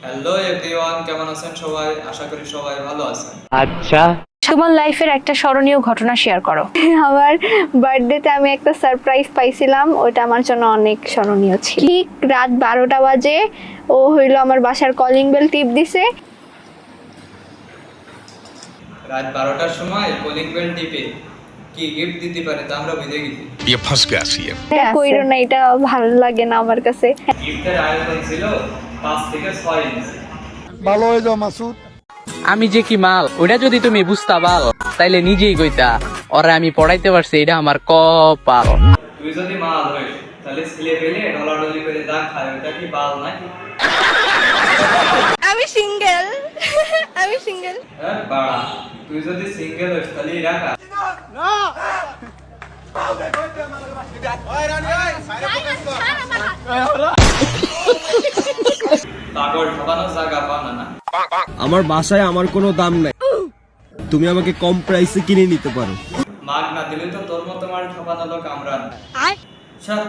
Hello everyone, কেমন আছেন সবাই? আশা করি সবাই ভালো আছেন। আচ্ছা, তোমার লাইফের একটা স্মরণীয় ঘটনা শেয়ার করো। আমার বার্থডেতে আমি একটা সারপ্রাইজ পাইছিলাম, ওটা আমার জন্য অনেক স্মরণীয় ছিল। ঠিক রাত 12টা বাজে ও হইলো আমার বাসার কলিং বেল টিপ দিছে। রাত 12টার সময় কলিং বেল টিপে কি গিফট দিতে পারে তা আমরা বুঝে গেছি। ये फंस गया सीएम। এটা কইরো না, এটা ভালো লাগে না আমার কাছে। গিফটের আয়োজন ছিল 5 থেকে 6 ইঞ্চি। ভালো হয়ে যাও মাসুদ। আমি যে কি মাল ওটা যদি তুমি বুঝতা পাল তাইলে নিজেই কইতা ওরা আমি পড়াইতে পারছি, এটা আমার কপাল। তুই যদি মাল হইস তাহলে ছেলে পেলে ডলাডলি করে যা খায় ওটা কি বাল নাকি? আমি সিঙ্গেল। আমি সিঙ্গেল। হ্যাঁ বাড়া, তুই যদি সিঙ্গেল হইস তাহলে রাখা। পাগল ঠকানোর জায়গা পানা না। আমার বাসায় আমার কোনো দাম নাই, তুমি আমাকে কম প্রাইসে কিনে নিতে পারো। মাগ না দিলে তো তোর মতো মাল ঠকানো লোক আমরা না। সব